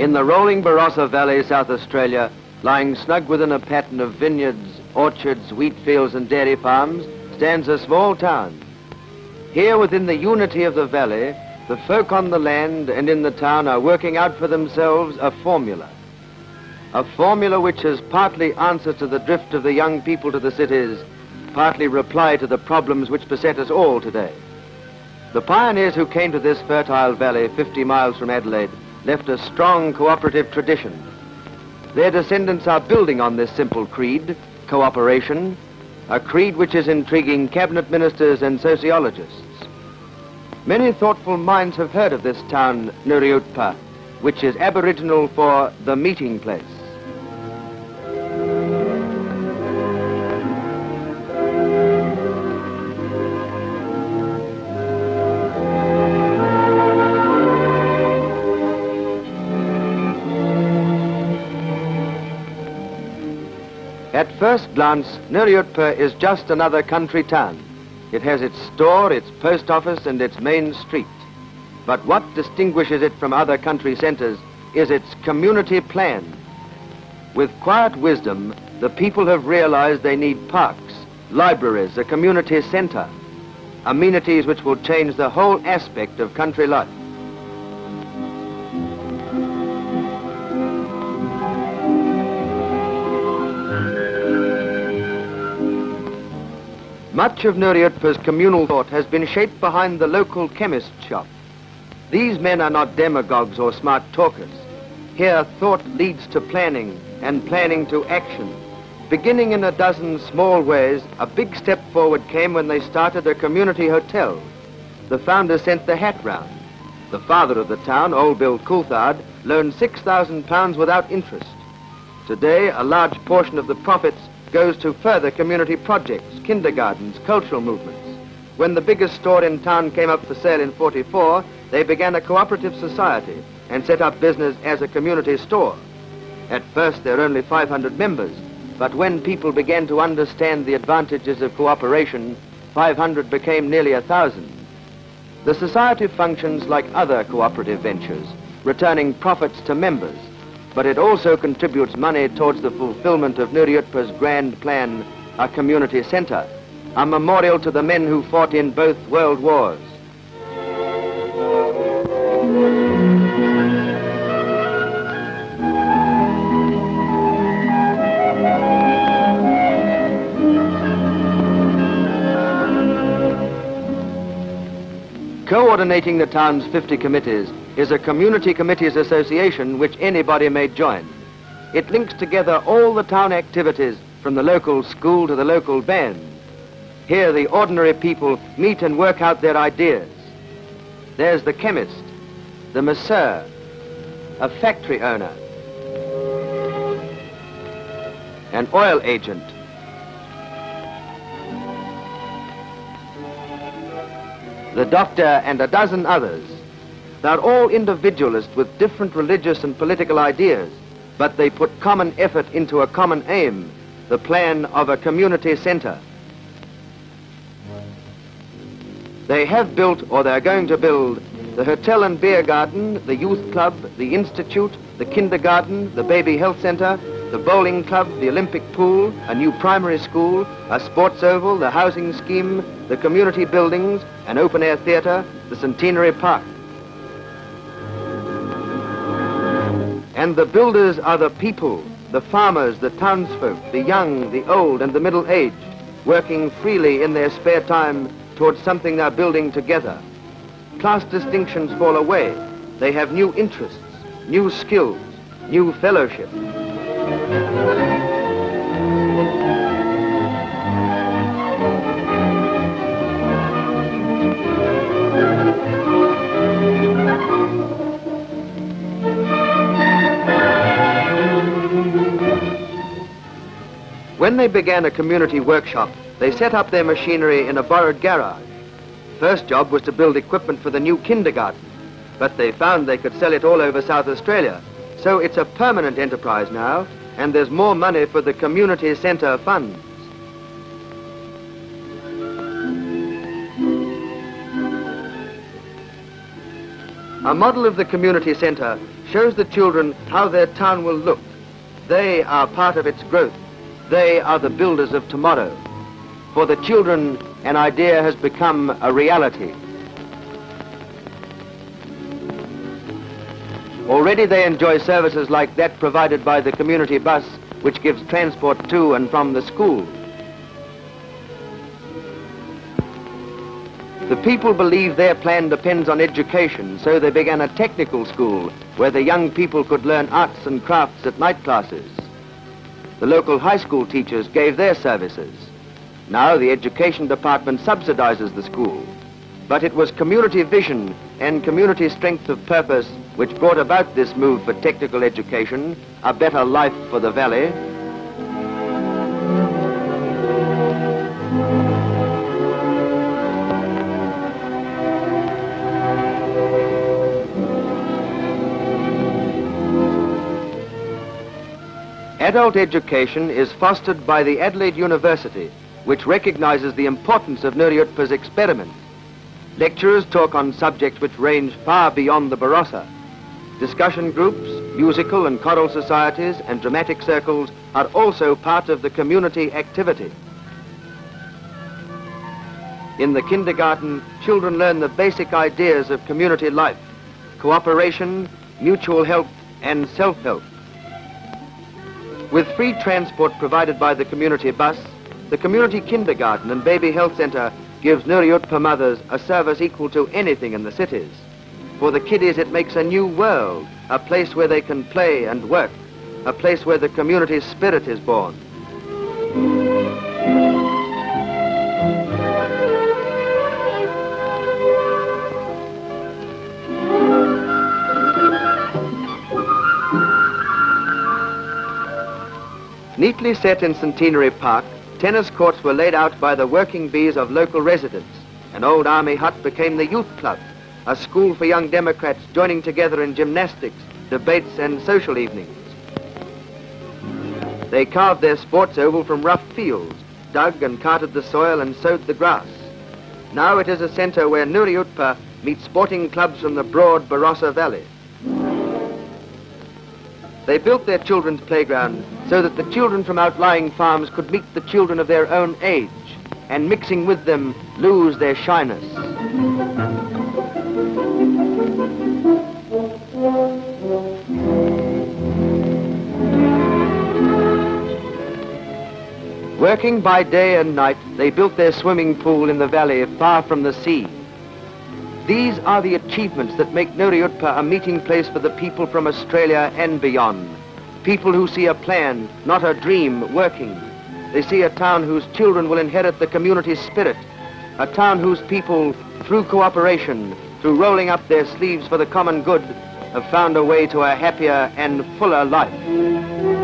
In the rolling Barossa Valley, South Australia, lying snug within a pattern of vineyards, orchards, wheat fields and dairy farms, stands a small town. Here within the unity of the valley, the folk on the land and in the town are working out for themselves a formula. A formula which is partly answer to the drift of the young people to the cities, partly reply to the problems which beset us all today. The pioneers who came to this fertile valley 50 miles from Adelaide left a strong cooperative tradition. Their descendants are building on this simple creed, cooperation, a creed which is intriguing cabinet ministers and sociologists. Many thoughtful minds have heard of this town, Nuriutpa, which is Aboriginal for the meeting place. At first glance, Nuriutpa is just another country town. It has its store, its post office and its main street. But what distinguishes it from other country centres is its community plan. With quiet wisdom, the people have realised they need parks, libraries, a community centre, amenities which will change the whole aspect of country life. Much of Nuriutpa's communal thought has been shaped behind the local chemist shop. These men are not demagogues or smart talkers. Here, thought leads to planning, and planning to action. Beginning in a dozen small ways, a big step forward came when they started a community hotel. The founders sent the hat round. The father of the town, old Bill Coulthard, loaned £6,000 without interest. Today, a large portion of the profits goes to further community projects, kindergartens, cultural movements. When the biggest store in town came up for sale in '44, they began a cooperative society and set up business as a community store. At first, there were only 500 members, but when people began to understand the advantages of cooperation, 500 became nearly 1,000. The society functions like other cooperative ventures, returning profits to members, but it also contributes money towards the fulfillment of Nuriutpa's grand plan, a community centre, a memorial to the men who fought in both world wars. Coordinating the town's 50 committees is a Community Committees Association which anybody may join. It links together all the town activities from the local school to the local band. Here the ordinary people meet and work out their ideas. There's the chemist, the masseur, a factory owner, an oil agent, the doctor and a dozen others. They're all individualists with different religious and political ideas, but they put common effort into a common aim, the plan of a community centre. They have built, or they're going to build, the hotel and beer garden, the youth club, the institute, the kindergarten, the baby health centre, the bowling club, the Olympic pool, a new primary school, a sports oval, the housing scheme, the community buildings, an open-air theatre, the Centenary Park. And the builders are the people, the farmers, the townsfolk, the young, the old and the middle-aged, working freely in their spare time towards something they're building together. Class distinctions fall away. They have new interests, new skills, new fellowship. When they began a community workshop, they set up their machinery in a borrowed garage. First job was to build equipment for the new kindergarten, but they found they could sell it all over South Australia. So it's a permanent enterprise now, and there's more money for the community centre funds. A model of the community centre shows the children how their town will look. They are part of its growth. They are the builders of tomorrow. For the children, an idea has become a reality. Already they enjoy services like that provided by the community bus, which gives transport to and from the school. The people believe their plan depends on education, so they began a technical school where the young people could learn arts and crafts at night classes. The local high school teachers gave their services. Now the education department subsidizes the school. But it was community vision and community strength of purpose which brought about this move for technical education, a better life for the valley. Adult education is fostered by the Adelaide University, which recognizes the importance of Nuri Utpa's experiment. Lecturers talk on subjects which range far beyond the Barossa. Discussion groups, musical and choral societies and dramatic circles are also part of the community activity. In the kindergarten, children learn the basic ideas of community life, cooperation, mutual help and self-help. With free transport provided by the community bus, the community kindergarten and baby health centre gives Nuri Utpa mothers a service equal to anything in the cities. For the kiddies it makes a new world, a place where they can play and work, a place where the community spirit is born. Neatly set in Centenary Park, tennis courts were laid out by the working bees of local residents. An old army hut became the youth club, a school for young Democrats joining together in gymnastics, debates and social evenings. They carved their sports oval from rough fields, dug and carted the soil and sowed the grass. Now it is a centre where Nuri Utpa meets sporting clubs from the broad Barossa Valley. They built their children's playground so that the children from outlying farms could meet the children of their own age and mixing with them lose their shyness. Working by day and night, they built their swimming pool in the valley far from the sea. These are the achievements that make Nuri Utpa a meeting place for the people from Australia and beyond. People who see a plan, not a dream, working. They see a town whose children will inherit the community spirit. A town whose people, through cooperation, through rolling up their sleeves for the common good, have found a way to a happier and fuller life.